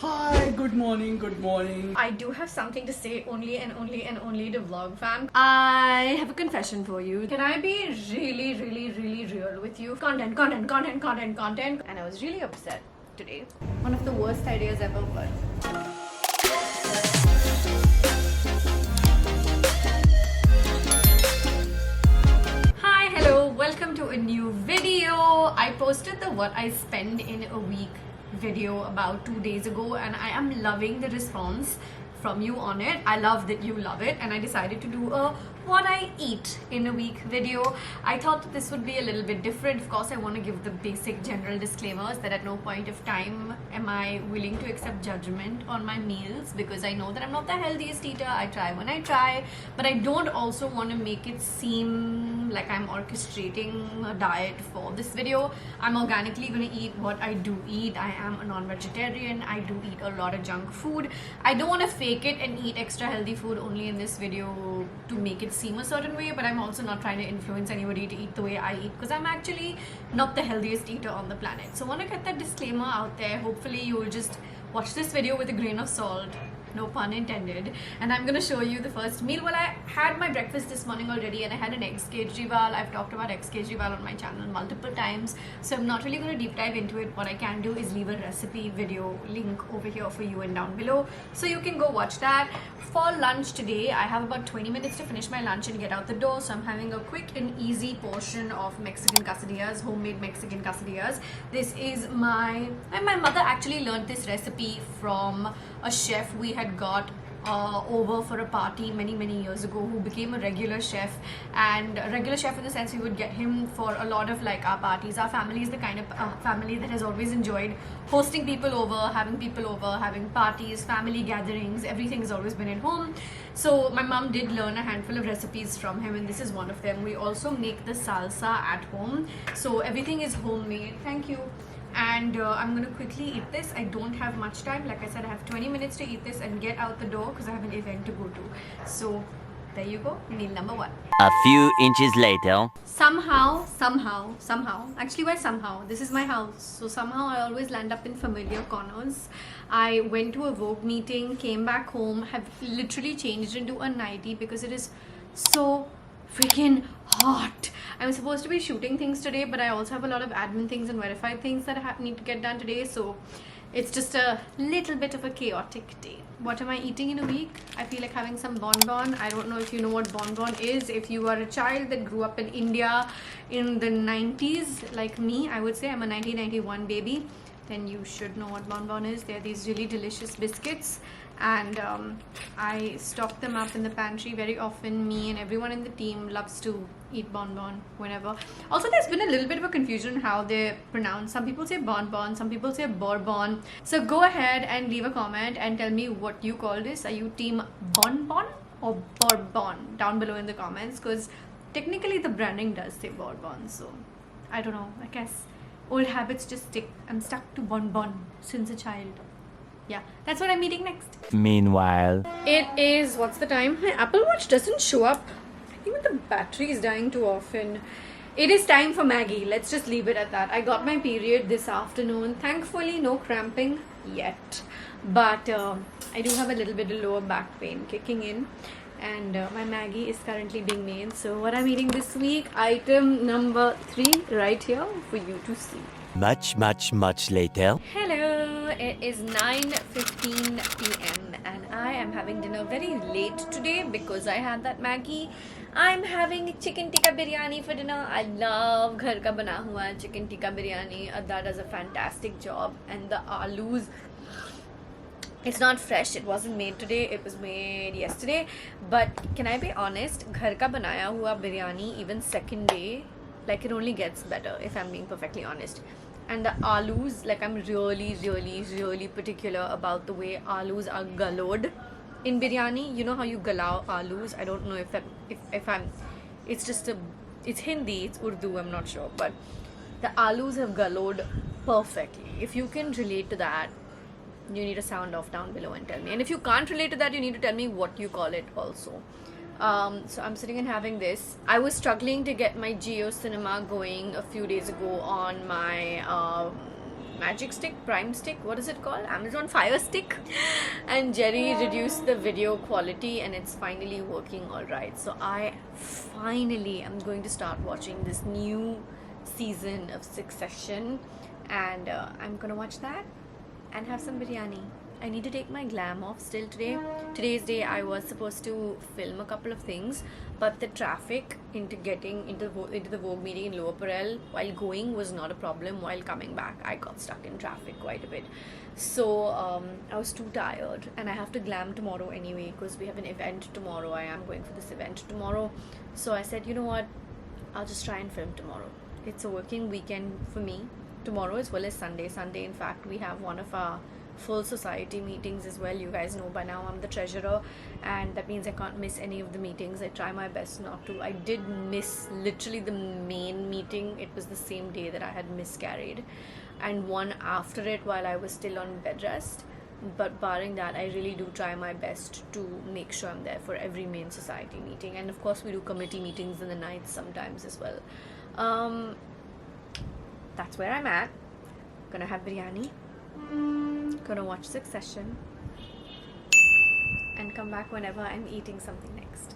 Hi, good morning, good morning. I do have something to say only to vlog fam. I have a confession for you. Can I be really real with you? Content. And I was really upset today. One of the worst ideas ever, but hi, hello, welcome to a new video. I posted the what I spend in a week video about 2 days ago, and I am loving the response from you on it. I love that you love it, and I decided to do a what I eat in a week video. I thought that this would be a little bit different. Of course, I want to give the basic general disclaimers that at no point of time am I willing to accept judgment on my meals, because I know that I'm not the healthiest eater. I try when I try, but I don't also want to make it seem like I'm orchestrating a diet for this video. I'm organically going to eat what I do eat. I am a non-vegetarian. I do eat a lot of junk food. I don't want to fake it and eat extra healthy food only in this video to make it seem a certain way, but I'm also not trying to influence anybody to eat the way I eat, because I'm actually not the healthiest eater on the planet. So I want to get that disclaimer out there. Hopefully you'll just watch this video with a grain of salt, no pun intended, and I'm gonna show you the first meal. Well, I had my breakfast this morning already, and I had an eggs kejriwal. I've talked about eggs kejriwal on my channel multiple times, so I'm not really going to deep dive into it. What I can do is leave a recipe video link over here for you and down below, so you can go watch that. For lunch today, I have about 20 minutes to finish my lunch and get out the door, so I'm having a quick and easy portion of Mexican quesadillas, homemade Mexican quesadillas. This is and my mother actually learned this recipe from a chef we had got over for a party many years ago, who became a regular chef. And a regular chef in the sense we would get him for a lot of like our parties. Our family is the kind of family that has always enjoyed hosting people over, having parties, family gatherings. Everything has always been at home. So my mom did learn a handful of recipes from him, and this is one of them. We also make the salsa at home, so everything is homemade. Thank you. And I'm gonna quickly eat this. I don't have much time. Like I said, I have 20 minutes to eat this and get out the door because I have an event to go to. So there you go, meal number one. A few inches later. Somehow, actually why somehow? This is my house, so somehow I always land up in familiar corners. I went to a Vogue meeting, came back home, have literally changed into a nightie because it is so freaking hot. I'm supposed to be shooting things today, but I also have a lot of admin things and verified things that I need to get done today, so it's just a little bit of a chaotic day. What am I eating in a week? I feel like having some bonbon. I don't know if you know what bonbon is. If you are a child that grew up in India in the 90s like me, I would say I'm a 1991 baby, then you should know what bonbon is. They're these really delicious biscuits, and I stock them up in the pantry very often. Me and everyone in the team loves to eat bonbon whenever. Also, there's been a little bit of a confusion how they pronounce. Some people say bonbon, some people say bourbon. So go ahead and leave a comment and tell me what you call this. Are you team bonbon or bourbon down below in the comments, because technically the branding does say bourbon, so I don't know. I guess old habits just stick. I'm stuck to bonbon since a child. Yeah, that's what I'm eating next. Meanwhile, it is, what's the time? My Apple Watch doesn't show up. I think the battery is dying too often. It is time for Maggie. Let's just leave it at that. I got my period this afternoon. Thankfully, no cramping yet. But I do have a little bit of lower back pain kicking in. And my Maggie is currently being made. So what I'm eating this week, item number 3 right here for you to see. much later. Hello, it is 9:15 p.m. and I am having dinner very late today because I had that Maggie. I'm having chicken tikka biryani for dinner. I love ghar ka bana hua chicken tikka biryani. That does a fantastic job. And the alus, it's not fresh, it wasn't made today, it was made yesterday. But can I be honest, ghar ka banaya hua biryani, even second day, like it only gets better, if I'm being perfectly honest. And the alus, like I'm really particular about the way alus are galoed in biryani. You know how you galao alus? I don't know if I'm, it's just it's Hindi, it's Urdu, I'm not sure, but the alus have galoed perfectly. If you can relate to that, you need to sound off down below and tell me. And if you can't relate to that, you need to tell me what you call it also. So I'm sitting and having this. I was struggling to get my Geo Cinema going a few days ago on my Magic Stick, Prime Stick, what is it called? Amazon Fire Stick. And Jerry reduced the video quality and it's finally working alright. So I finally am going to start watching this new season of Succession, and I'm gonna watch that and have some biryani. I need to take my glam off still today. Today's day I was supposed to film a couple of things, but the traffic into getting into the Vogue meeting in Lower Parel while going was not a problem. While coming back, I got stuck in traffic quite a bit. So I was too tired, and I have to glam tomorrow anyway because we have an event tomorrow. I am going for this event tomorrow. So I said, you know what? I'll just try and film tomorrow. It's a working weekend for me tomorrow as well as Sunday. Sunday, in fact, we have one of our full society meetings as well. You guys know by now I'm the treasurer, and that means I can't miss any of the meetings. I try my best not to. I did miss literally the main meeting. It was the same day that I had miscarried, and one after it while I was still on bed rest. But barring that, I really do try my best to make sure I'm there for every main society meeting. And of course we do committee meetings in the nights sometimes as well. That's where I'm at. Gonna have biryani, gonna watch Succession, and come back whenever I'm eating something next.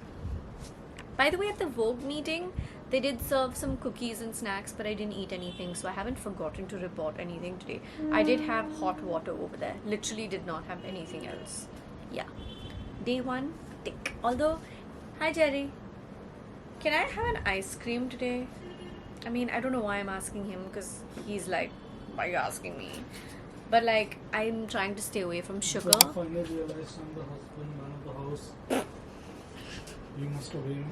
By the way, at the Vogue meeting, they did serve some cookies and snacks, but I didn't eat anything, so I haven't forgotten to report anything today. I did have hot water over there. Literally did not have anything else. Yeah. Day one, tick. Although, hi Jerry. Can I have an ice cream today? I mean, I don't know why I'm asking him, because he's like, why are you asking me? But like, I'm trying to stay away from sugar. I finally realized I'm the husband, man of the house. You must obey me.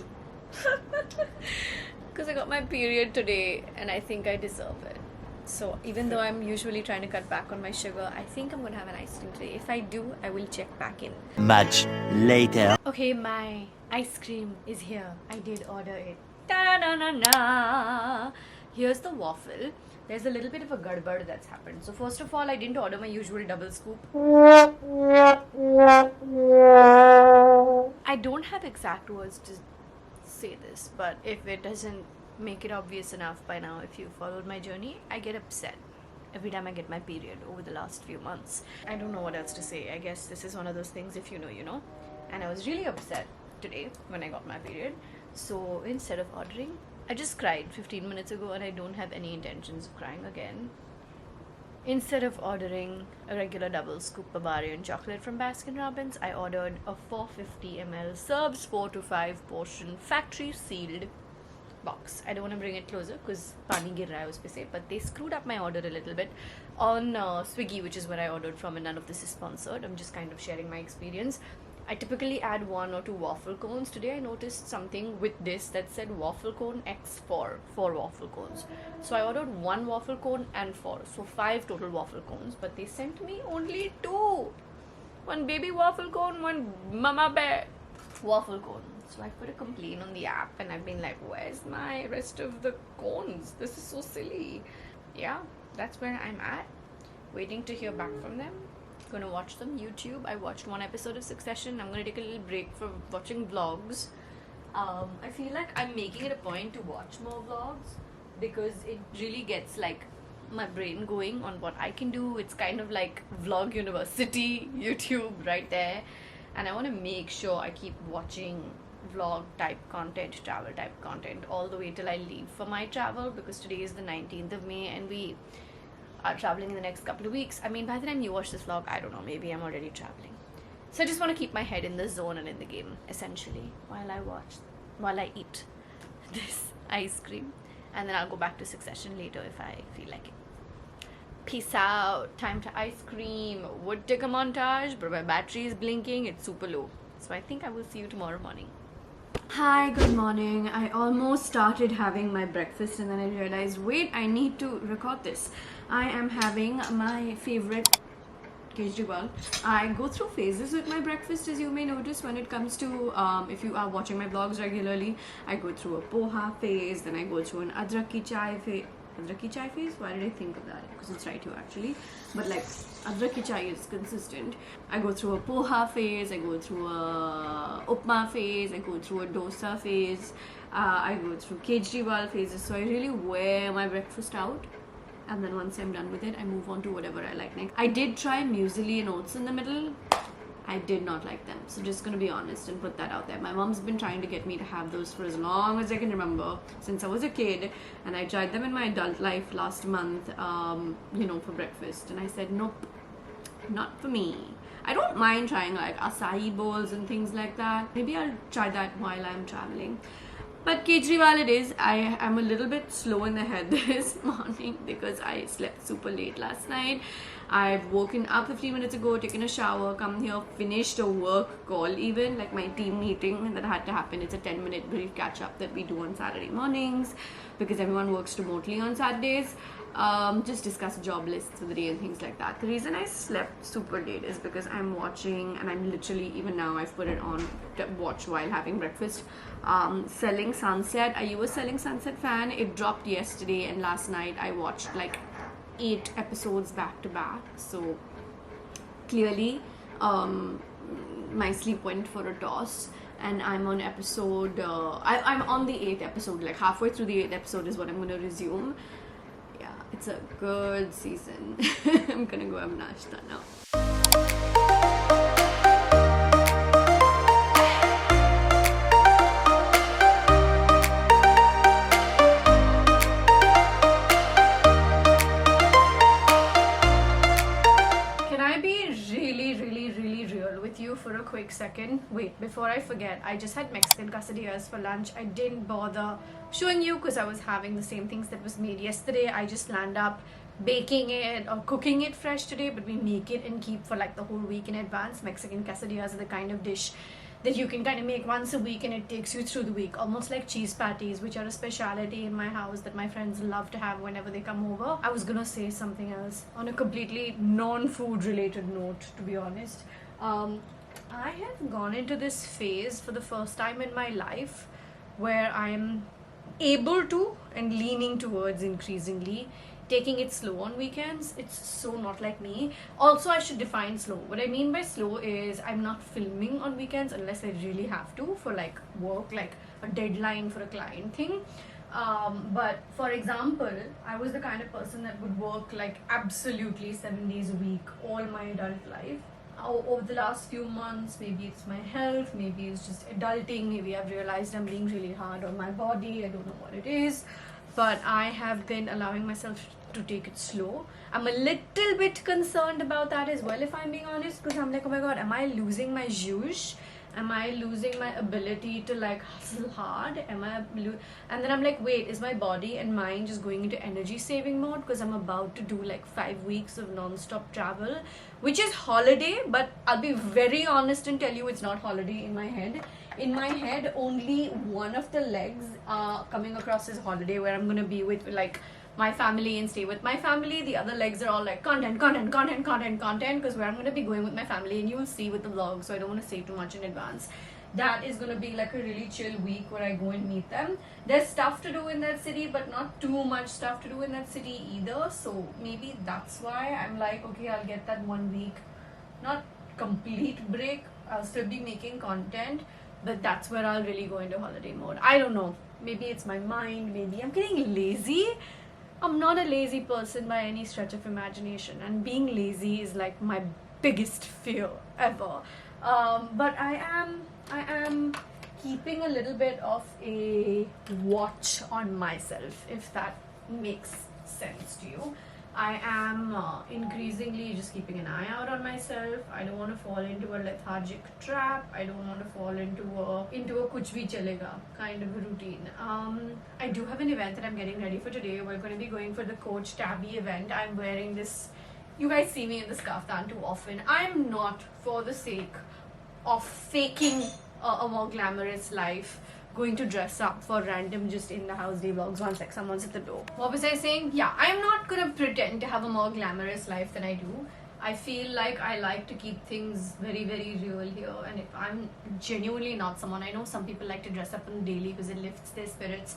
Because I got my period today and I think I deserve it. So even though I'm usually trying to cut back on my sugar, I think I'm going to have an ice cream today. If I do, I will check back in. Much later. Okay, my ice cream is here. I did order it. Ta-da-na-na-na. Here's the waffle. There's a little bit of a gadbad that's happened. So first of all, I didn't order my usual double scoop. I don't have exact words to say this, but if it doesn't make it obvious enough by now, if you followed my journey, I get upset every time I get my period over the last few months. I don't know what else to say. I guess this is one of those things, if you know, you know. And I was really upset today when I got my period. So instead of ordering, I just cried 15 minutes ago and I don't have any intentions of crying again. Instead of ordering a regular double scoop Bavarian chocolate from Baskin Robbins, I ordered a 450 ml serves 4 to 5 portion factory sealed box. I don't want to bring it closer because pani gir raha hai us pe se, but they screwed up my order a little bit on Swiggy, which is where I ordered from, and none of this is sponsored. I'm just kind of sharing my experience. I typically add 1 or 2 waffle cones. Today I noticed something with this that said waffle cone X 4 waffle cones. So I ordered 1 waffle cone and 4, so 5 total waffle cones, but they sent me only 2. 1 baby waffle cone, 1 mama bear waffle cone. So I put a complaint on the app and I've been like, where's my rest of the cones? This is so silly. Yeah, that's where I'm at, waiting to hear back from them. Gonna watch some YouTube. I watched 1 episode of Succession. I'm gonna take a little break from watching vlogs. I feel like I'm making it a point to watch more vlogs because it really gets like my brain going on what I can do. It's kind of like vlog university, YouTube right there. And I want to make sure I keep watching vlog type content, travel type content all the way till I leave for my travel, because today is the 19th of May and we are traveling in the next couple of weeks. I mean, by the time you watch this vlog, I don't know, maybe I'm already traveling. So I just want to keep my head in the zone and in the game, essentially, while I eat this ice cream. And then I'll go back to Succession later if I feel like it. Peace out. Time to ice cream. Would take a montage, but my battery is blinking. It's super low. So I think I will see you tomorrow morning. Hi, good morning. I almost started having my breakfast and then I realized, wait, I need to record this. I am having my favorite Kejriwal. I go through phases with my breakfast, as you may notice when it comes to, if you are watching my vlogs regularly, I go through a poha phase, then I go through an adrak ki chai phase. Adrak ki chai phase? Why did I think of that? Because it's right here actually. But like, adrak ki chai is consistent. I go through a poha phase, I go through a upma phase, I go through a dosa phase, I go through Kejriwal phases. So I really wear my breakfast out and then once I'm done with it, I move on to whatever I like next. I did try muesli and oats in the middle. I did not like them, so just gonna be honest and put that out there. My mom's been trying to get me to have those for as long as I can remember, since I was a kid, and I tried them in my adult life last month, for breakfast, and I said nope, not for me. I don't mind trying like acai bowls and things like that. Maybe I'll try that while I'm traveling. But Kejriwal it is. I am a little bit slow in the head this morning because I slept super late last night. I've woken up 15 minutes ago, taken a shower, come here, finished a work call even, like my team meeting that had to happen. It's a 10-minute brief catch-up that we do on Saturday mornings because everyone works remotely on Saturdays. Just discuss job lists for the day and things like that. The reason I slept super late is because I'm watching, and I'm literally, even now I've put it on to watch while having breakfast, Selling Sunset. Are you a Selling Sunset fan? It dropped yesterday, and last night I watched like 8 episodes back to back. So clearly my sleep went for a toss, and I'm on episode I'm on the 8th episode, like halfway through the 8th episode is what I'm going to resume. Yeah, it's a good season. I'm gonna go have nashta now. For a quick second. Wait, before I forget, I just had Mexican quesadillas for lunch. I didn't bother showing you because I was having the same things that was made yesterday. I just land up baking it or cooking it fresh today, but we make it and keep for like the whole week in advance. Mexican quesadillas are the kind of dish that you can kind of make once a week and it takes you through the week, almost like cheese patties, which are a speciality in my house that my friends love to have whenever they come over. I was gonna say something else on a completely non-food related note, to be honest. I have gone into this phase for the first time in my life where I'm able to and leaning towards increasingly taking it slow on weekends. It's so not like me. Also, I should define slow. What I mean by slow is I'm not filming on weekends unless I really have to for like work, like a deadline for a client thing. But for example, I was the kind of person that would work like absolutely 7 days a week all my adult life. Over the last few months, maybe it's my health, maybe it's just adulting, maybe I've realized I'm being really hard on my body, I don't know what it is, but I have been allowing myself to take it slow. I'm a little bit concerned about that as well, if I'm being honest, because I'm like, oh my god, am I losing my zhuzh? Am I losing my ability to like hustle hard? And then I'm like, wait, is my body and mind just going into energy saving mode because I'm about to do like 5 weeks of non-stop travel, which is holiday, but I'll be very honest and tell you it's not holiday in my head. In my head, only one of the legs coming across is holiday, where I'm gonna be with like my family and stay with my family. The other legs are all like content because where I'm going to be going with my family, and you will see with the vlog, so I don't want to say too much in advance. That is going to be like a really chill week where I go and meet them. There's stuff to do in that city, but not too much stuff to do in that city either, so maybe that's why I'm like, okay, I'll get that 1 week, not complete break, I'll still be making content, but that's where I'll really go into holiday mode. I don't know, maybe it's my mind, maybe I'm getting lazy. I'm not a lazy person by any stretch of imagination, and being lazy is like my biggest fear ever. But I am keeping a little bit of a watch on myself, if that makes sense to you. I am increasingly just keeping an eye out on myself. I don't want to fall into a lethargic trap. I don't want to fall into a kuch bhi chalega kind of a routine. I do have an event that I'm getting ready for today. We're going to be going for the Coach Tabby event. I'm wearing this. You guys see me in this kaftan too often. I'm not, for the sake of faking a more glamorous life, going to dress up for random just in the house day vlogs. One sec, someone's at the door. What was I saying? Yeah, I'm not gonna pretend to have a more glamorous life than I do. I feel like I like to keep things very, very real here, and if I'm genuinely not someone, I know some people like to dress up on daily because it lifts their spirits.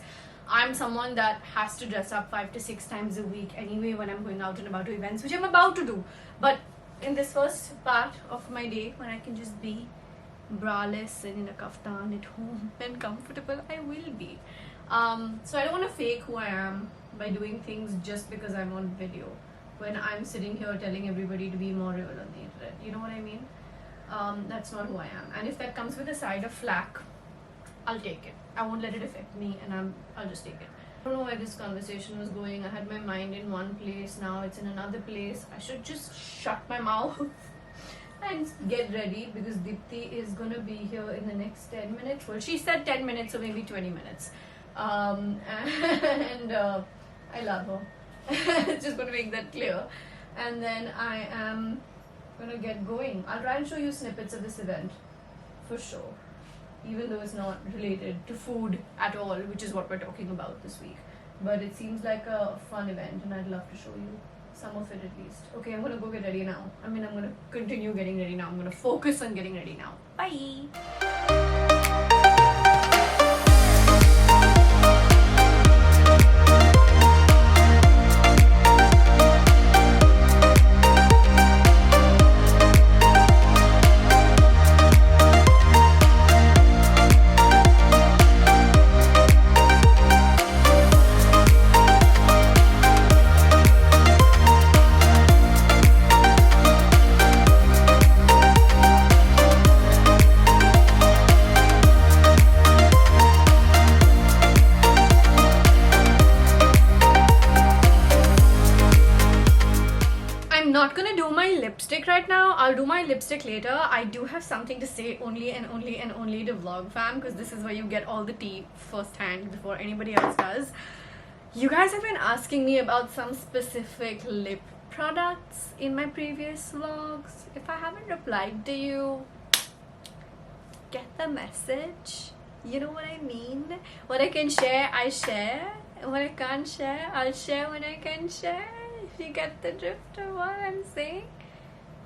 I'm someone that has to dress up 5 to 6 times a week anyway when I'm going out and about to events, which I'm about to do. But in this first part of my day, when I can just be braless and in a kaftan at home and comfortable, I will be. So I don't want to fake who I am by doing things just because I'm on video, when I'm sitting here telling everybody to be more real on the internet. You know what I mean? That's not who I am. And if that comes with a side of flack, I'll take it. I won't let it affect me, and I'll just take it. I don't know where this conversation was going. I had my mind in one place, now it's in another place. I should just shut my mouth and get ready, because Dipti is gonna be here in the next 10 minutes. Well, she said 10 minutes, so maybe 20 minutes. And I love her. Just gonna make that clear. And then I am gonna get going. I'll try and show you snippets of this event for sure, even though it's not related to food at all, which is what we're talking about this week. But it seems like a fun event, and I'd love to show you some of it at least. Okay, I'm gonna go get ready now. I'm gonna continue getting ready now. I'm gonna focus on getting ready now. Bye! Not gonna do my lipstick right now. I'll do my lipstick later. I do have something to say only to vlog fam, because this is where you get all the tea firsthand before anybody else does. You guys have been asking me about some specific lip products in my previous vlogs. If I haven't replied to you, get the message. You know what I mean? What I can share, I share. What I can't share, I'll share when I can share. If you get the drift of what I'm saying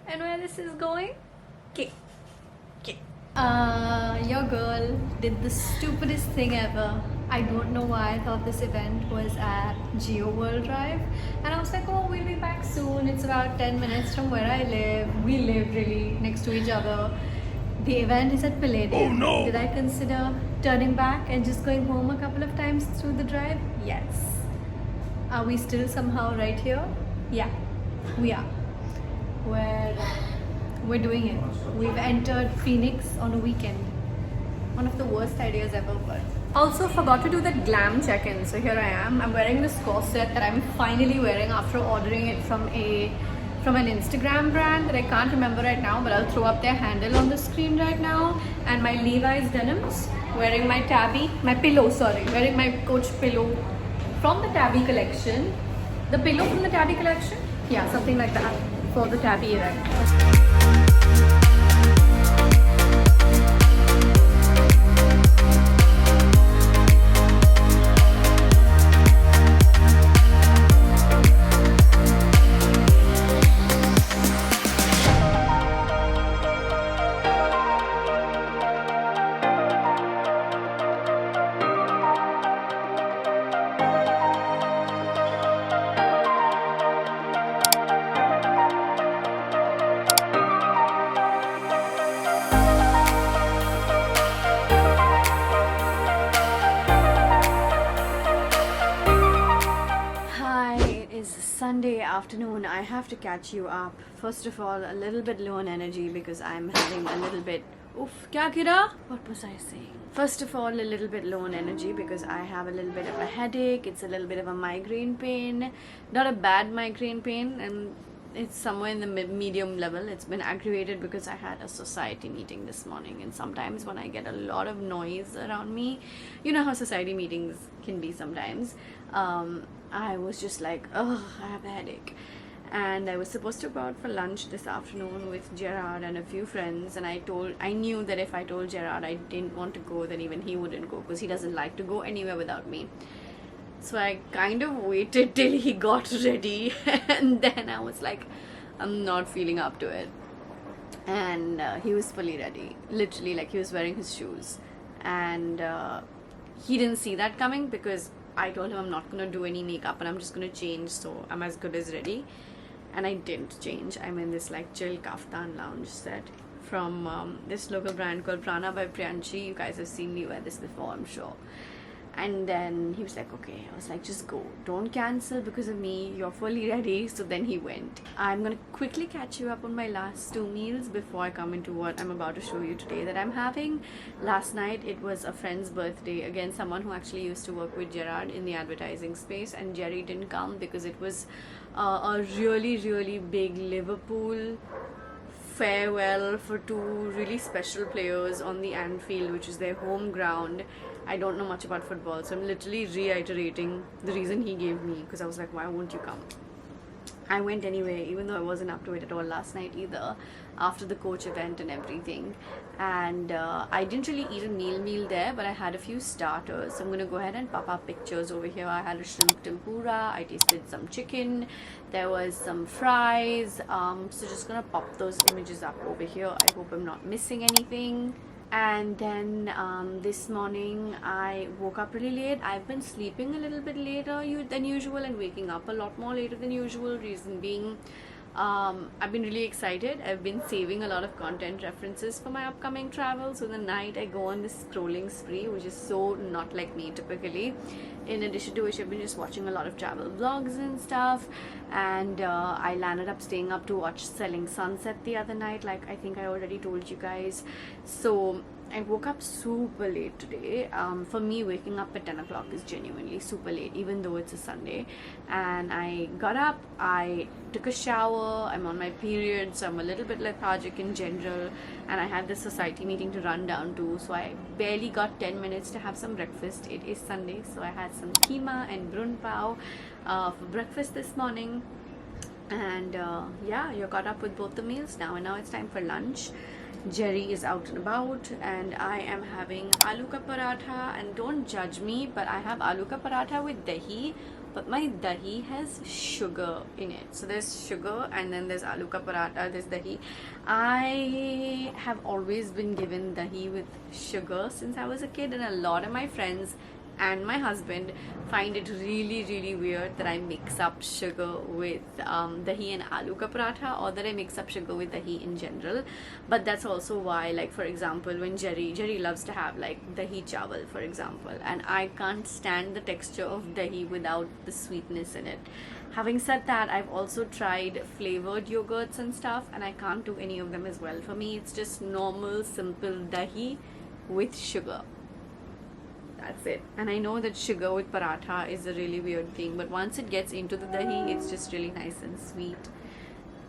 and where this is going. Okay. Your girl did the stupidest thing ever. I don't know why I thought this event was at Geo World Drive, and I was like, oh, we'll be back soon. It's about 10 minutes from where I live. We live really next to each other. The event is at Palladium. Oh no! Did I consider turning back and just going home a couple of times through the drive? Yes. Are we still somehow right here? Yeah, we are. We're doing it. We've entered Phoenix on a weekend. One of the worst ideas ever, but also forgot to do that glam check-in. So here I am. I'm wearing this corset that I'm finally wearing after ordering it from an Instagram brand that I can't remember right now, but I'll throw up their handle on the screen right now. And my Levi's denims. Wearing my wearing my Coach pillow from the Tabby collection. The pillow from the Tabby collection? Yeah, something like that for the Tabby event. Sunday afternoon. I have to catch you up. First of all, a little bit low on energy because I'm having a little bit... Oof, kya kira? What was I saying? First of all, a little bit low on energy because I have a little bit of a headache. It's a little bit of a migraine pain. Not a bad migraine pain, and it's somewhere in the medium level. It's been aggravated because I had a society meeting this morning, and sometimes when I get a lot of noise around me, you know how society meetings can be sometimes, I was just like, ugh, I have a headache. And I was supposed to go out for lunch this afternoon with Gerard and a few friends, and I knew that if I told Gerard I didn't want to go, then even he wouldn't go because he doesn't like to go anywhere without me. So I kind of waited till he got ready and then I was like, I'm not feeling up to it. And he was fully ready, literally, like he was wearing his shoes, and he didn't see that coming because I told him I'm not gonna do any makeup and I'm just gonna change, so I'm as good as ready. And I didn't change. I'm in this like chill kaftan lounge set from this local brand called Prana by Priyanshi. You guys have seen me wear this before, I'm sure. And then he was like, okay. I was like, just go. Don't cancel because of me. You're fully ready. So then he went. I'm going to quickly catch you up on my last 2 meals before I come into what I'm about to show you today that I'm having. Last night, it was a friend's birthday. Again, someone who actually used to work with Gerard in the advertising space. And Jerry didn't come because it was a really, really big Liverpool farewell for 2 really special players on the Anfield, which is their home ground. I don't know much about football, so I'm literally reiterating the reason he gave me, because I was like, why won't you come? I went anyway, even though I wasn't up to it at all last night either, after the coach event and everything. And I didn't really eat a meal there, but I had a few starters. So I'm going to go ahead and pop up pictures over here. I had a shrimp tempura, I tasted some chicken, there was some fries. So just going to pop those images up over here. I hope I'm not missing anything. And then this morning I woke up really late. I've been sleeping a little bit later than usual and waking up a lot more later than usual. Reason being, I've been really excited. I've been saving a lot of content references for my upcoming travel. So the night I go on this scrolling spree, which is so not like me typically. In addition to which, I've been just watching a lot of travel vlogs and stuff. And I landed up staying up to watch Selling Sunset the other night, like I think I already told you guys. So I woke up super late today. For me, waking up at 10 o'clock is genuinely super late, even though it's a Sunday. And I got up, I took a shower, I'm on my period, so I'm a little bit lethargic in general. And I had this society meeting to run down to, so I barely got 10 minutes to have some breakfast. It is Sunday, so I had some keema and brun pao for breakfast this morning. And yeah, you're caught up with both the meals now, and now it's time for lunch. Jerry is out and about, and I am having aloo ka paratha. And don't judge me, but I have aloo ka paratha with dahi, but my dahi has sugar in it. So there's sugar, and then there's aloo ka paratha, there's dahi. I have always been given dahi with sugar since I was a kid, and a lot of my friends and my husband find it really, really weird that I mix up sugar with dahi and aloo ka paratha, or that I mix up sugar with dahi in general. But that's also why, like for example, when Jerry loves to have like dahi chawal, for example, and I can't stand the texture of dahi without the sweetness in it. Having said that, I've also tried flavored yogurts and stuff, and I can't do any of them as well. For me, it's just normal, simple dahi with sugar. That's it. And I know that sugar with paratha is a really weird thing, but once it gets into the dahi, it's just really nice and sweet,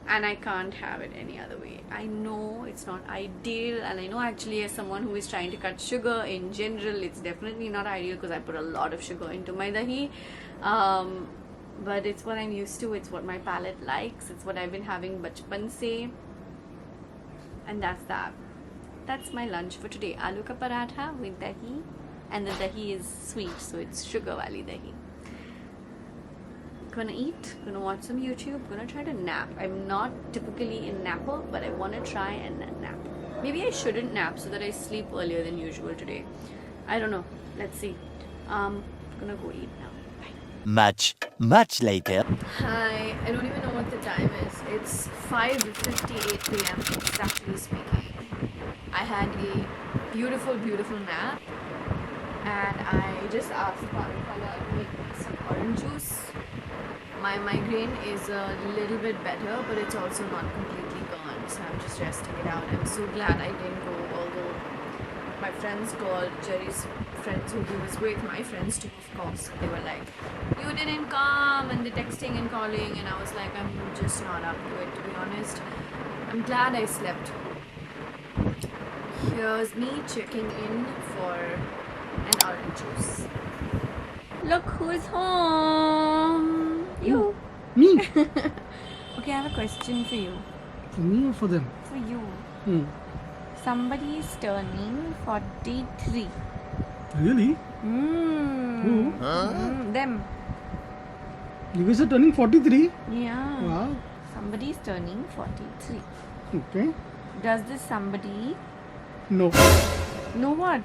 and I can't have it any other way. I know it's not ideal, and I know actually as someone who is trying to cut sugar in general, it's definitely not ideal because I put a lot of sugar into my dahi. But it's what I'm used to, it's what my palate likes, it's what I've been having bachpan se, and that's that. That's my lunch for today. Aloo ka paratha with dahi. And the dahi is sweet, so it's sugar wali dahi. Gonna eat, gonna watch some YouTube, gonna try to nap. I'm not typically a napper, but I wanna try and nap. Maybe I shouldn't nap so that I sleep earlier than usual today. I don't know. Let's see. Gonna go eat now. Bye. Much later. Hi, I don't even know what the time is. It's 5:58 p.m. exactly speaking. I had a beautiful, beautiful nap. And I just asked Parikala to make some orange juice. My migraine is a little bit better, but it's also not completely gone, so I'm just resting it out. I'm so glad I didn't go, although my friends called, Jerry's friends who he was with, my friends too, of course. They were like, you didn't come, and they're texting and calling, and I was like, I'm just not up to it, to be honest. I'm glad I slept. Here's me checking in for an orange juice. Look who's home. You. Me? Okay, I have a question for you. For me or for them? For you. Somebody is turning 43. Really? Who? Them. You guys are turning 43? Yeah. Wow. Somebody is turning 43. Okay. Does this somebody No. know what?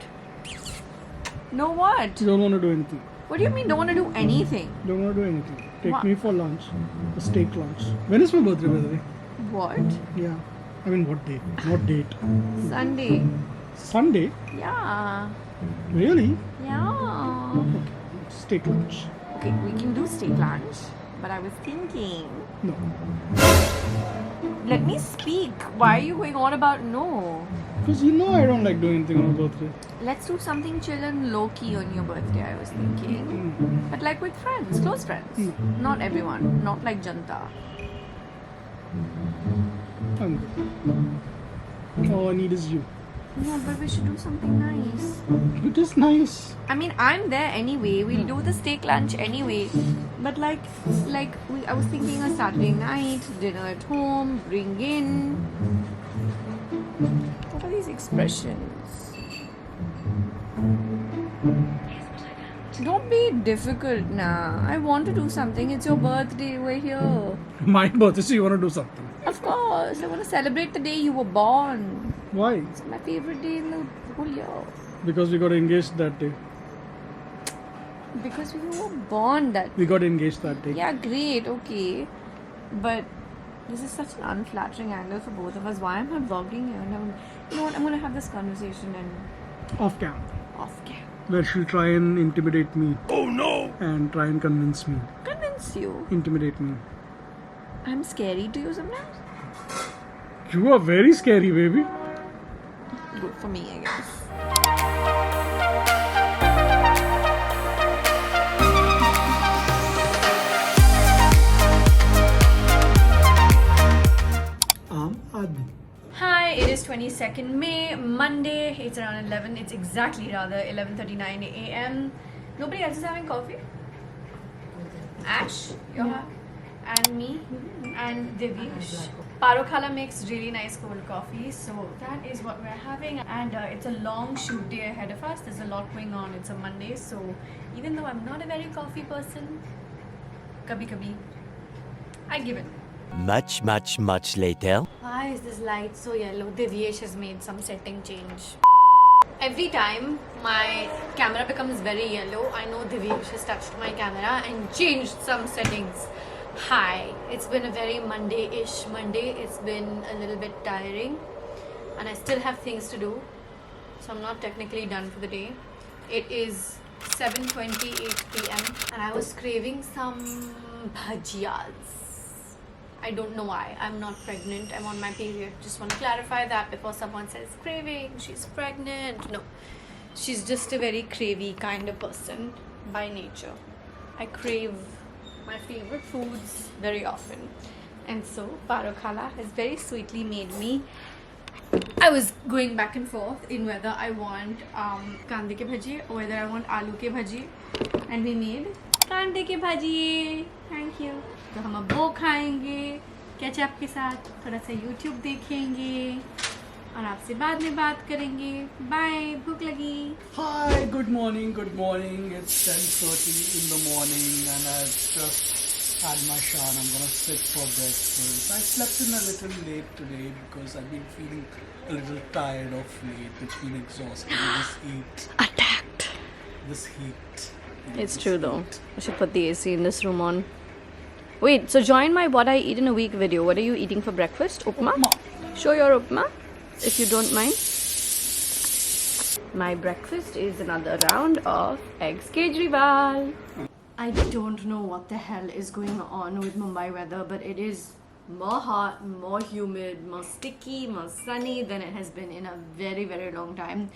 Know what? Don't want to do anything. What do you mean don't want to do anything? Don't want to do anything. Take What? me for lunch. A steak lunch. When is my birthday, by the way? What? Yeah. I mean, what day? What date? Sunday. Sunday? Yeah. Really? Yeah. Steak lunch. Okay, we can do steak lunch, but I was thinking. No. Let me speak. Why are you going on about no? Because you know I don't like doing anything on my birthday. Let's do something chill and low key on your birthday, I was thinking. But like with friends, close friends. Not everyone. Not like Janta. I'm good. All I need is you. No, but we should do something nice. It is nice. I mean, I'm there anyway. We'll do the steak lunch anyway. But I was thinking a Saturday night, dinner at home, bring in. What are these expressions? Don't be difficult now. I want to do something. It's your birthday. We're here. My birthday, so you want to do something. Of course. I want to celebrate the day you were born. Why? It's my favorite day in the whole year. Because we got engaged that day. Because we were born that We got engaged that day. Yeah, great, okay. But this is such an unflattering angle for both of us. Why am I vlogging here? And you know what? I'm going to have this conversation and Off cam. off cam. Where she'll try and intimidate me. Oh no! And try and convince me. Convince you. Intimidate me. I'm scary to you sometimes. You are very scary, baby. Good for me, I guess. Hi, it is 22nd May, Monday. It's around 11. It's exactly rather 11:39 a.m. Nobody else is having coffee? Ash, you're and me and Divyesh. Parokhala makes really nice cold coffee, so that is what we're having. And it's a long shoot day ahead of us. There's a lot going on. It's a Monday, so even though I'm not a very coffee person, kabhi I give it. Much later. Why is this light so yellow? Divyesh has made some setting change. Every time my camera becomes very yellow, I know Divyesh has touched my camera and changed some settings. Hi, it's been a very Monday-ish Monday. It's been a little bit tiring and I still have things to do. So I'm not technically done for the day. It is 7:28 p.m. and I was craving some bhajiyas. I don't know why. I'm not pregnant. I'm on my period. Just want to clarify that before someone says craving, she's pregnant. No, she's just a very cravey kind of person by nature. I crave my favorite foods very often. And so Parokhala has very sweetly made me. I was going back and forth in whether I want kande ke bhaji or whether I want aloo ke bhaji. And we made कांदे की भाजी. Thank you. तो हम अब वो खाएंगे ketchup के साथ, थोड़ा सा यूट्यूब देखेंगे और आपसे बाद में बात करेंगे. बाय, भूख लगी. Hi, good morning. It's 10:30 in the morning and I've just had my shower. I'm gonna sit for breakfast. I slept in a little late today because I've been feeling a little tired of late. It's been exhausting. This heat. Attacked. This heat. It's true though. I should put the AC in this room on. Wait, so join my what I eat in a week video. What are you eating for breakfast? Upma? Show your upma, if you don't mind. My breakfast is another round of eggs Kejriwal. I don't know what the hell is going on with Mumbai weather, but it is more hot, more humid, more sticky, more sunny than it has been in a very, very long time.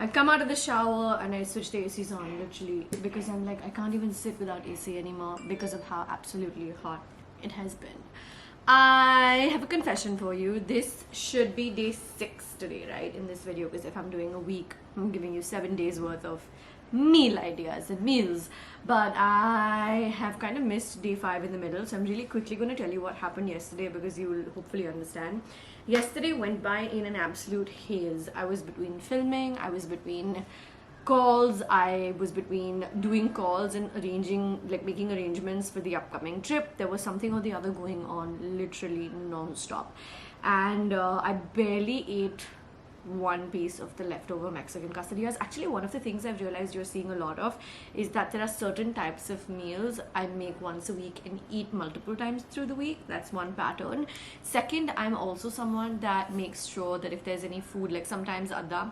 I come out of the shower and I switch the ACs on literally because I'm like, I can't even sit without AC anymore because of how absolutely hot it has been. I have a confession for you. This should be day 6 today, right, in this video, because if I'm doing a week, I'm giving you 7 days worth of meal ideas and meals, but I have kind of missed day 5 in the middle, so I'm really quickly going to tell you what happened yesterday because you will hopefully understand. Yesterday went by in an absolute haze. I was between filming, I was between calls, I was between doing calls and making arrangements for the upcoming trip. There was something or the other going on literally non-stop, and I barely ate one piece of the leftover Mexican quesadillas. Actually, one of the things I've realized you're seeing a lot of is that there are certain types of meals I make once a week and eat multiple times through the week. That's one pattern. Second, I'm also someone that makes sure that if there's any food, like sometimes Adda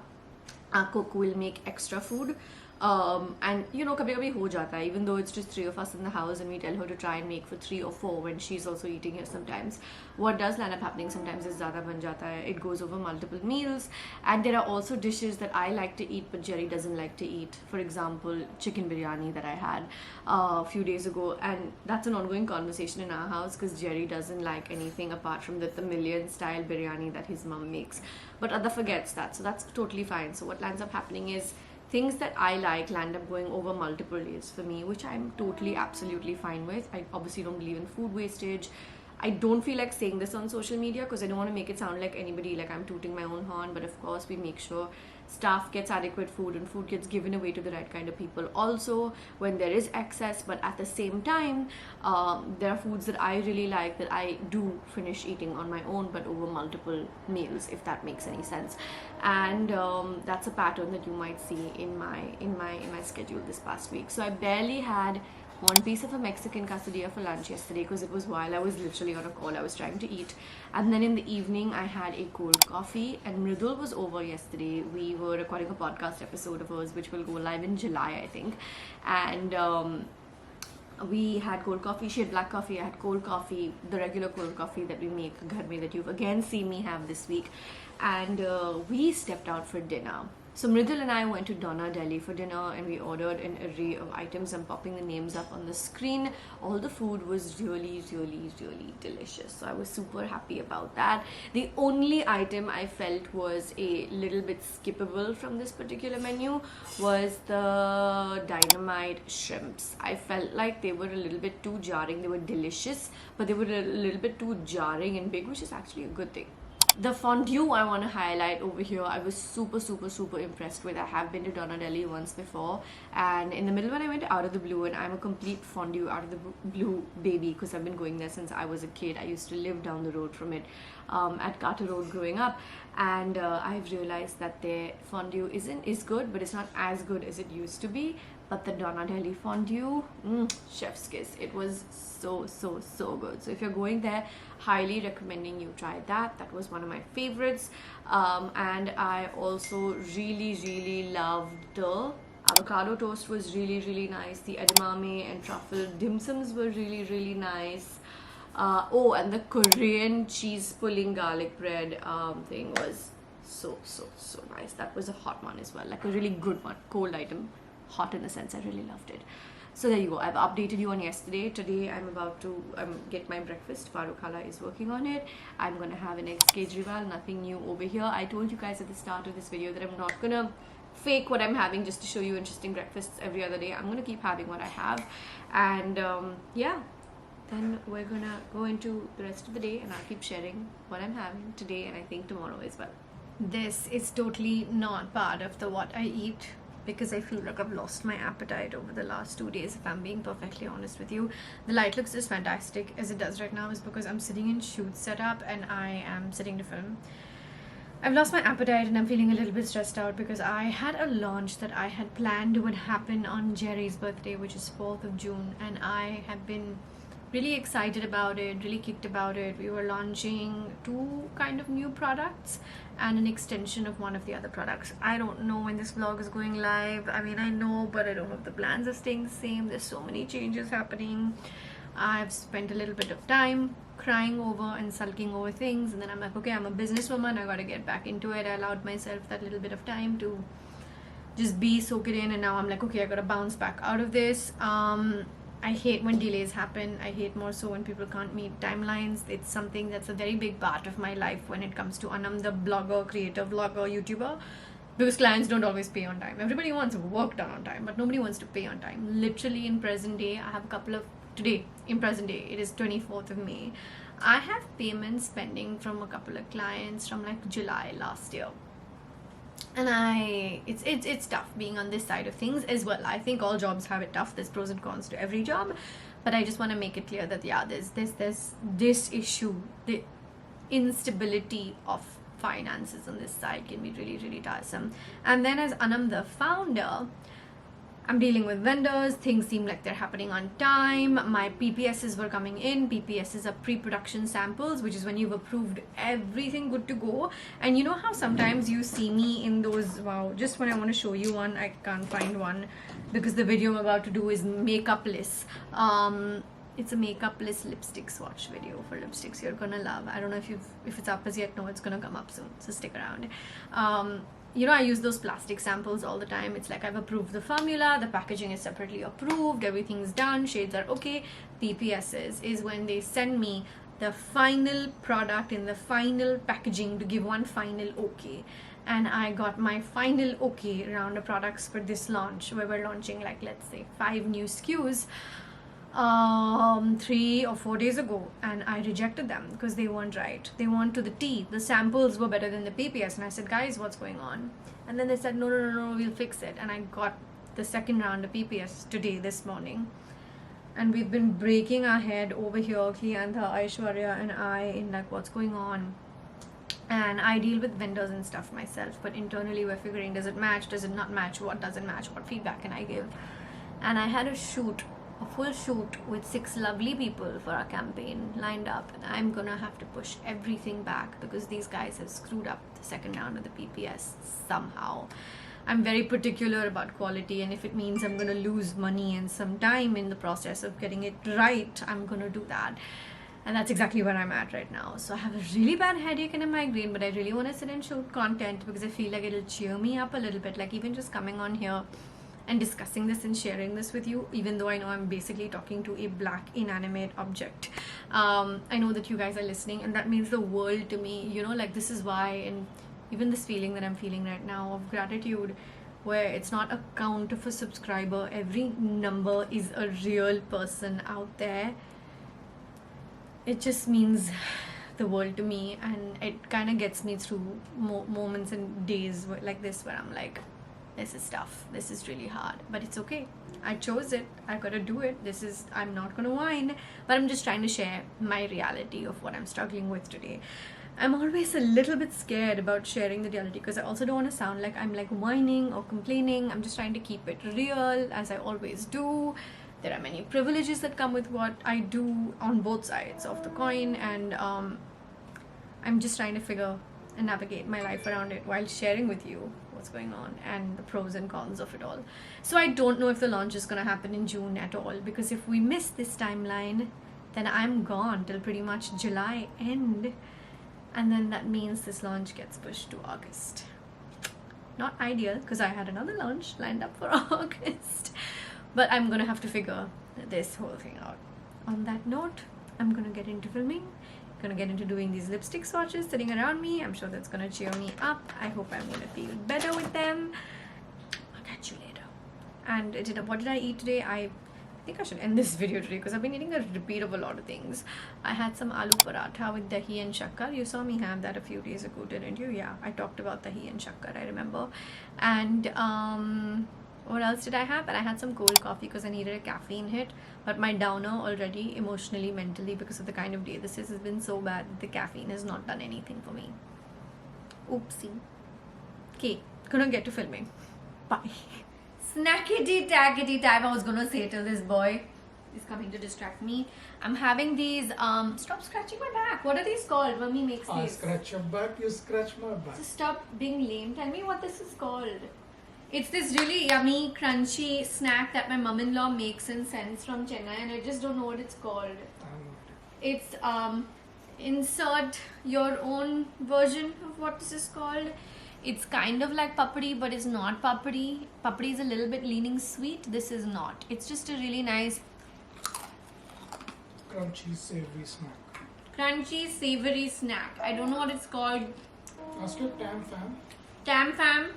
our cook will make extra food. And you know, kabhi kabhi ho jata hai, even though it's just 3 of us in the house and we tell her to try and make for 3 or 4 when she's also eating here sometimes. What does end up happening sometimes is zyada ban jata hai. It goes over multiple meals, and there are also dishes that I like to eat but Jerry doesn't like to eat. For example, chicken biryani that I had a few days ago, and that's an ongoing conversation in our house because Jerry doesn't like anything apart from the Tamilian style biryani that his mom makes, but Ada forgets that, so that's totally fine. So what ends up happening is things that I like land up going over multiple days for me, which I'm totally absolutely fine with. I obviously don't believe in food wastage. I don't feel like saying this on social media because I don't want to make it sound like anybody, like I'm tooting my own horn, but of course we make sure staff gets adequate food and food gets given away to the right kind of people also when there is excess. But at the same time, there are foods that I really like that I do finish eating on my own but over multiple meals, if that makes any sense. And that's a pattern that you might see in my schedule this past week. So I barely had one piece of a Mexican quesadilla for lunch yesterday because it was while I was literally on a call. I was trying to eat, and then in the evening I had a cold coffee, and Mridul was over yesterday. We were recording a podcast episode of ours which will go live in July, I think, and we had cold coffee. She had black coffee, I had cold coffee, the regular cold coffee that we make ghar mein that you've again seen me have this week. And we stepped out for dinner. So Mridul and I went to Donna Delhi for dinner, and we ordered an array of items. I'm popping the names up on the screen. All the food was really, really, really delicious. So I was super happy about that. The only item I felt was a little bit skippable from this particular menu was the dynamite shrimps. I felt like they were a little bit too jarring. They were delicious, but they were a little bit too jarring and big, which is actually a good thing. The fondue I want to highlight over here, I was super, super, super impressed with. I have been to Donna Delhi once before, and in the middle when I went Out of the Blue, and I'm a complete fondue Out of the Blue baby because I've been going there since I was a kid. I used to live down the road from it at Carter Road growing up, and I've realized that their fondue is good, but it's not as good as it used to be. But the Donna Delhi fondue, chef's kiss. It was so, so, so good. So if you're going there, highly recommending you try that. That was one of my favorites. And I also really, really loved the avocado toast. Was really, really nice. The edamame and truffle dim sums were really, really nice. Oh, and the Korean cheese pulling garlic bread thing was so, so, so nice. That was a hot one as well, like a really good one, cold item. Hot in the sense I really loved it. So there you go. I've updated you on yesterday. Today I'm about to get my breakfast. Farooq Khala is working on it. I'm gonna have an eggs kejriwal. Nothing new over here. I told you guys at the start of this video that I'm not gonna fake what I'm having just to show you interesting breakfasts every other day. I'm gonna keep having what I have, and yeah, then we're gonna go into the rest of the day and I'll keep sharing what I'm having today and I think tomorrow as well. This is totally not part of the what I eat because I feel like I've lost my appetite over the last 2 days, if I'm being perfectly honest with you. The light looks as fantastic as it does right now is because I'm sitting in shoot setup and I am sitting to film. I've lost my appetite and I'm feeling a little bit stressed out because I had a launch that I had planned would happen on Jerry's birthday, which is 4th of June, and I have been really excited about it, really kicked about it. We were launching 2 kind of new products and an extension of one of the other products. I don't know when this vlog is going live. I mean, I know, but I don't know if the plans are staying the same. There's so many changes happening. I've spent a little bit of time crying over and sulking over things, and then I'm like, okay, I'm a businesswoman, I gotta get back into it. I allowed myself that little bit of time to just soak it in, and now I'm like, okay, I gotta bounce back out of this. I hate when delays happen. I hate more so when people can't meet timelines. It's something that's a very big part of my life when it comes to Aanam, the blogger, creator, vlogger, YouTuber, because clients don't always pay on time. Everybody wants work done on time, but nobody wants to pay on time. Literally in present day, I have a couple of, today, in present day, it is 24th of May. I have payments pending from a couple of clients from like July last year. And it's tough being on this side of things as well. I think all jobs have it tough. There's pros and cons to every job, but I just want to make it clear that yeah, there's this issue. The instability of finances on this side can be really, really tiresome. And then as Aanam the founder, I'm dealing with vendors, things seem like they're happening on time. My PPSs were coming in. PPSs are pre-production samples, which is when you've approved everything good to go. And you know how sometimes you see me in those, wow, just when I want to show you one, I can't find one because the video I'm about to do is makeup-less. It's a makeup-less lipstick swatch video for lipsticks you're gonna love. I don't know if it's up as yet. No, it's gonna come up soon, so stick around. You know, I use those plastic samples all the time. It's like I've approved the formula, the packaging is separately approved, everything's done, shades are okay. PPSs is when they send me the final product in the final packaging to give one final okay. And I got my final okay round of products for this launch, where we're launching, like, let's say 5 new SKUs 3 or 4 days ago, and I rejected them because they weren't right. They weren't to the T. The samples were better than the PPS, and I said, guys, what's going on? And then they said, no, we'll fix it. And I got the second round of PPS today, this morning, and we've been breaking our head over here, Kliantha, Aishwarya and I, in like, what's going on. And I deal with vendors and stuff myself, but internally we're figuring, does it match, does it not match, what doesn't match, what feedback can I give. And I had a full shoot with 6 lovely people for our campaign lined up, and I'm gonna have to push everything back because these guys have screwed up the second round of the PPS somehow. I'm very particular about quality, and if it means I'm gonna lose money and some time in the process of getting it right, I'm gonna do that. And that's exactly where I'm at right now. So I have a really bad headache and a migraine, but I really want to sit and shoot content because I feel like it'll cheer me up a little bit. Like, even just coming on here and discussing this and sharing this with you, even though I know I'm basically talking to a black inanimate object. I know that you guys are listening, and that means the world to me. You know, like, this is why, and even this feeling that I'm feeling right now of gratitude, where it's not a count of a subscriber, every number is a real person out there. It just means the world to me, and it kind of gets me through moments and days like this where I'm like, this is tough, this is really hard, but it's okay. I chose it, I gotta do it. I'm not gonna whine, but I'm just trying to share my reality of what I'm struggling with today. I'm always a little bit scared about sharing the reality because I also don't want to sound like I'm like whining or complaining. I'm just trying to keep it real, as I always do. There are many privileges that come with what I do on both sides of the coin, and I'm just trying to figure and navigate my life around it while sharing with you what's going on and the pros and cons of it all. So I don't know if the launch is going to happen in June at all, because if we miss this timeline, then I'm gone till pretty much July end, and then that means this launch gets pushed to August. Not ideal, because I had another launch lined up for August, but I'm gonna have to figure this whole thing out. On that note, I'm gonna get into filming, gonna get into doing these lipstick swatches sitting around me. I'm sure that's gonna cheer me up. I hope I'm gonna feel better with them. I'll catch you later. And what did I eat today? I think I should end this video today because I've been eating a repeat of a lot of things. I had some aloo paratha with dahi and shakkar. You saw me have that a few days ago, didn't you? Yeah, I talked about dahi and shakkar, I remember. And what else did I have? And I had some cold coffee because I needed a caffeine hit. But my downer already, emotionally, mentally, because of the kind of day this is, has been so bad that the caffeine has not done anything for me. Oopsie. Okay, gonna get to filming. Bye. Snackety tackety time I was gonna say to this boy is coming to distract me. I'm having these, stop scratching my back. What are these called? Mummy makes these. I scratch your back, you scratch my back. Just stop being lame. Tell me what this is called. It's this really yummy, crunchy snack that my mom-in-law makes and sends from Chennai, and I just don't know what it's called. It's, insert your own version of what this is called. It's kind of like papdi, but it's not papdi. Papdi is a little bit leaning sweet. This is not. It's just a really nice crunchy, savory snack. Crunchy, savory snack. I don't know what it's called. Ask your Tam fam. Tam fam.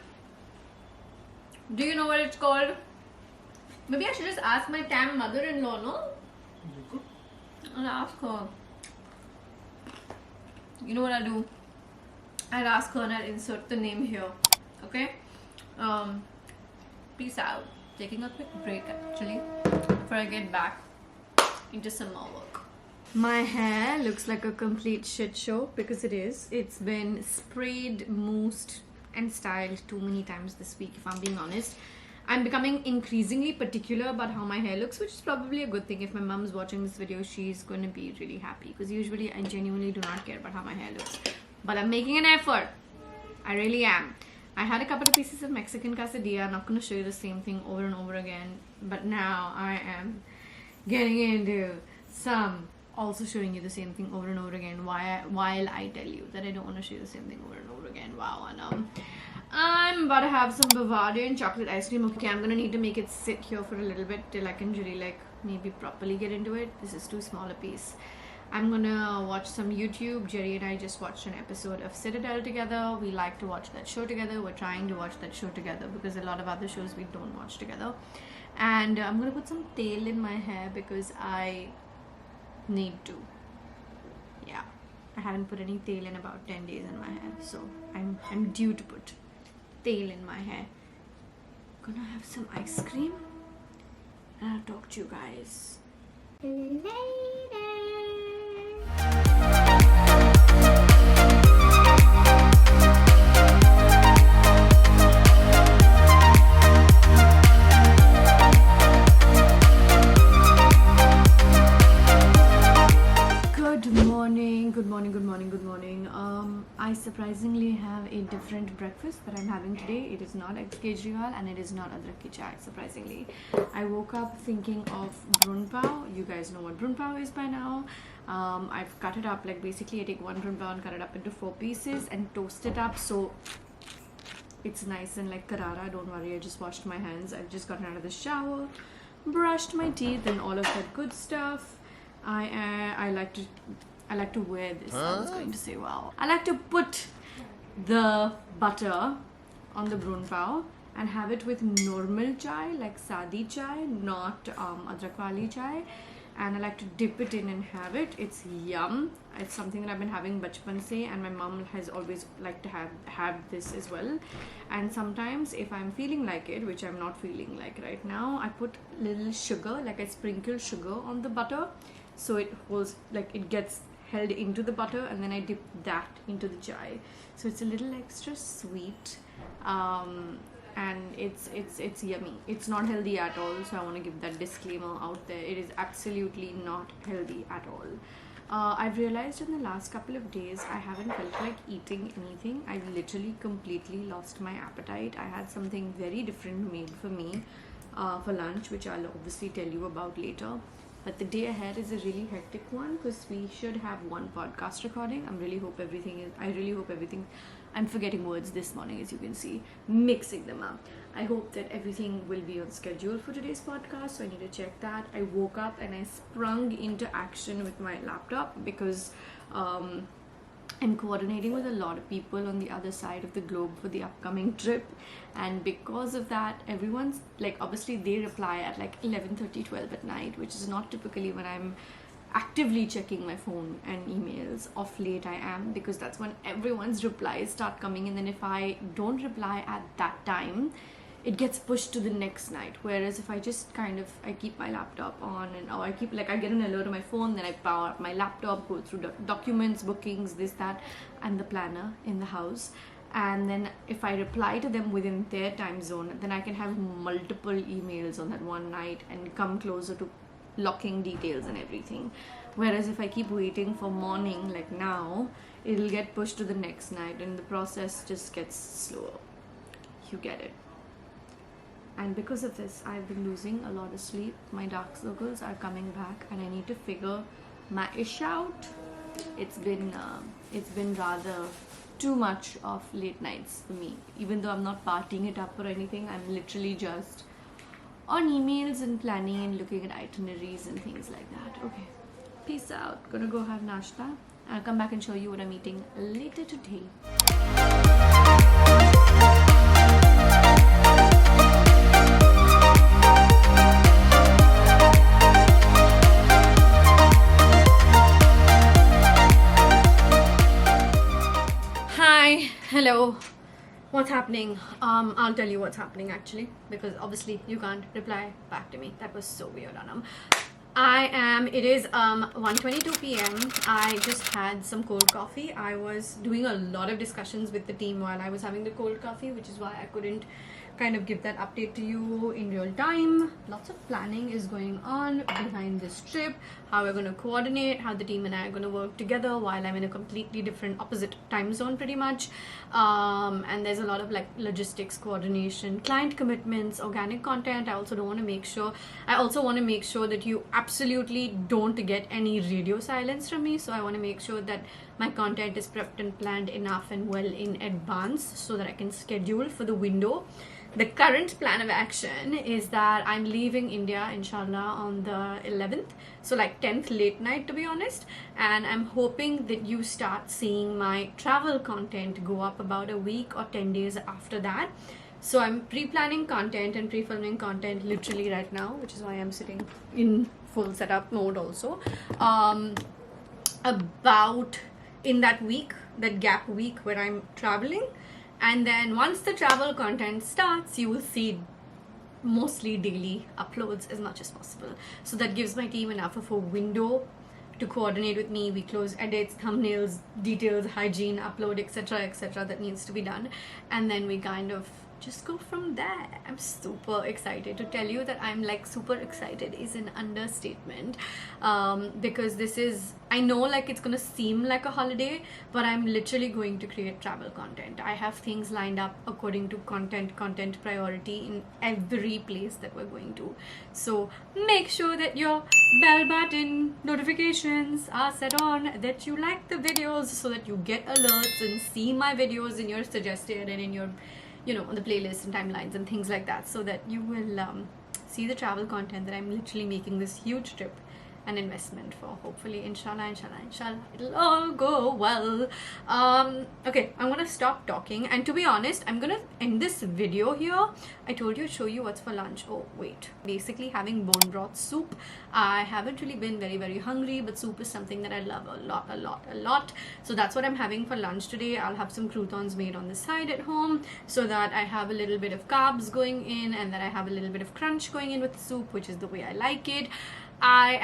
Do you know what it's called? Maybe I should just ask my Tam mother-in-law, no? You could. I'll ask her. You know what I'll do? I'll ask her and I'll insert the name here. Okay? Peace out. Taking a quick break actually before I get back into some more work. My hair looks like a complete shit show because it is. It's been sprayed, moussed and styled too many times this week, if I'm being honest. I'm becoming increasingly particular about how my hair looks, which is probably a good thing. If my mom's watching this video, she's going to be really happy, because usually I genuinely do not care about how my hair looks. But I'm making an effort. I really am. I had a couple of pieces of Mexican quesadilla. I'm not going to show you the same thing over and over again. But now I am getting into some also showing you the same thing over and over again while I tell you that I don't want to show you the same thing over and over again. Wow, Aanam. I'm about to have some Bavarian chocolate ice cream. Okay, I'm gonna need to make it sit here for a little bit till I can really like maybe properly get into it. This is too small a piece. I'm gonna watch some YouTube. Jerry and I just watched an episode of Citadel together. We like to watch that show together. We're trying to watch that show together because a lot of other shows we don't watch together. And I'm gonna put some tail in my hair because I need to. Yeah, I haven't put any tail in about 10 days in my hair, so I'm due to put tail in my hair. Gonna have some ice cream and I'll talk to you guys later. Good morning. I surprisingly have a different breakfast that I'm having today. It is not egg kejriwal and it is not adrak ki chai, surprisingly. I woke up thinking of brun pao. You guys know what brun pao is by now. I've cut it up, like basically I take one brun pao and cut it up into 4 pieces and toast it up so it's nice and like karara. Don't worry, I just washed my hands. I've just gotten out of the shower, brushed my teeth and all of that good stuff. I like to wear this. I was going to say, wow. I like to put the butter on the brun pao and have it with normal chai, like sadi chai, not adrak wali chai. And I like to dip it in and have it. It's yum. It's something that I've been having bachpan se, and my mom has always liked to have this as well. And sometimes if I'm feeling like it, which I'm not feeling like right now, I put little sugar, like I sprinkle sugar on the butter so it holds, like it gets held into the butter, and then I dip that into the chai, so it's a little extra sweet, and it's yummy. It's not healthy at all, so I want to give that disclaimer out there. It is absolutely not healthy at all. I've realized in the last couple of days I haven't felt like eating anything. I've literally completely lost my appetite. I had something very different made for me for lunch, which I'll obviously tell you about later. But the day ahead is a really hectic one because we should have one podcast recording. I really hope everything, I'm forgetting words this morning, as you can see, mixing them up. I hope that everything will be on schedule for today's podcast, so I need to check that. I woke up and I sprung into action with my laptop because I'm coordinating with a lot of people on the other side of the globe for the upcoming trip, and because of that, everyone's like, obviously they reply at like 11:30, 12 at night, which is not typically when I'm actively checking my phone and emails. Of late I am, because that's when everyone's replies start coming, and then if I don't reply at that time, it gets pushed to the next night. Whereas if I just I keep my laptop on, and I get an alert on my phone, then I power up my laptop, go through documents, bookings, this, that, and the planner in the house. And then if I reply to them within their time zone, then I can have multiple emails on that one night and come closer to locking details and everything. Whereas if I keep waiting for morning, like now, it'll get pushed to the next night and the process just gets slower. You get it. And because of this, I've been losing a lot of sleep. My dark circles are coming back and I need to figure my ish out. It's been rather too much of late nights for me. Even though I'm not partying it up or anything, I'm literally just on emails and planning and looking at itineraries and things like that. Okay, peace out. Gonna go have nashta. I'll come back and show you what I'm eating later today. Hello, what's happening? I'll tell you what's happening actually, because obviously you can't reply back to me. That was so weird, Aanam. It is 1:22 p.m. I just had some cold coffee. I was doing a lot of discussions with the team while I was having the cold coffee, which is why I couldn't kind of give that update to you in real time. Lots of planning is going on behind this trip, how we're going to coordinate, how the team and I are going to work together while I'm in a completely different opposite time zone pretty much. And there's a lot of like logistics coordination, client commitments, organic content. I also want to make sure that you absolutely don't get any radio silence from me. So I want to make sure that my content is prepped and planned enough and well in advance so that I can schedule for the window. The current plan of action is that I'm leaving India, inshallah, on the 11th. So like 10th late night, to be honest. And I'm hoping that you start seeing my travel content go up about a week or 10 days after that. So I'm pre-planning content and pre-filming content literally right now, which is why I'm sitting in full setup mode also. About in that week, that gap week where I'm traveling. And then once the travel content starts, you will see mostly daily uploads as much as possible. So that gives my team enough of a window to coordinate with me. We close edits, thumbnails, details, hygiene, upload, etc., that needs to be done. And then we kind of just go from there. I'm super excited. To tell you that I'm like super excited is an understatement, because I know like it's gonna seem like a holiday, but I'm literally going to create travel content. I have things lined up according to content priority in every place that we're going to. So make sure that your bell button notifications are set on, that you like the videos so that you get alerts and see my videos in your suggested and in your on the playlist and timelines and things like that, so that you will see the travel content that I'm literally making this huge trip an investment for. Hopefully, inshallah, it'll all go well. Okay, I'm gonna stop talking, and to be honest, I'm gonna end this video here. I told you to show you what's for lunch. Oh wait, basically having bone broth soup. I haven't really been very hungry, but soup is something that I love a lot. So that's what I'm having for lunch today. I'll have some croutons made on the side at home, so that I have a little bit of carbs going in, and that I have a little bit of crunch going in with the soup, which is the way I like it. I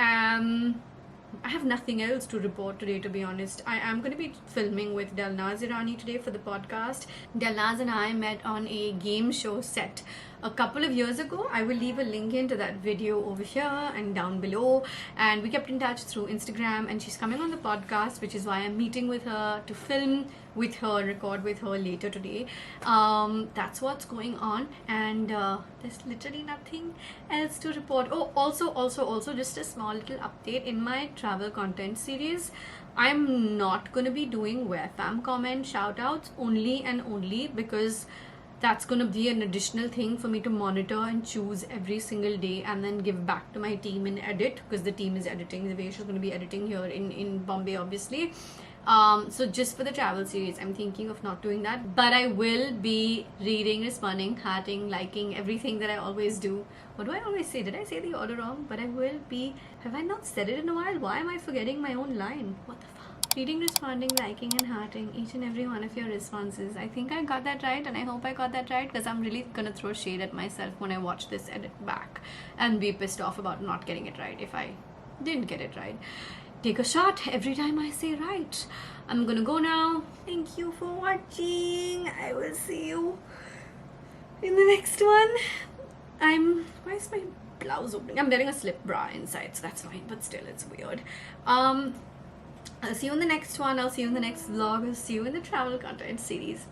have nothing else to report today, to be honest. I am going to be filming with Delnaz Irani today for the podcast. Delnaz and I met on a game show set a couple of years ago. I will leave a link into that video over here and down below. And we kept in touch through Instagram, and she's coming on the podcast, which is why I'm meeting with her to film with her, record with her later today. That's what's going on, and there's literally nothing else to report. Oh, also just a small little update in my travel content series. I'm not going to be doing where fam comment shout outs only because that's going to be an additional thing for me to monitor and choose every single day, and then give back to my team and edit, because the team is editing. The way she's going to be editing here in Bombay, obviously. So just for the travel series, I'm thinking of not doing that, but I will be reading, responding, hearting, liking everything that I always do. What do I always say? Did I say the order wrong? But I will be. Have I not said it in a while? Why am I forgetting my own line? What the fuck? Reading, responding, liking and hearting each and every one of your responses. I think I got that right, and I hope I got that right, because I'm really gonna throw shade at myself when I watch this edit back and be pissed off about not getting it right if I didn't get it right. Take a shot every time I say right. I'm gonna go now. Thank you for watching. I will see you in the next one. Why is my blouse opening? I'm wearing a slip bra inside, so that's fine, but still it's weird. I'll see you in the next one. I'll see you in the next vlog. I'll see you in the travel content series.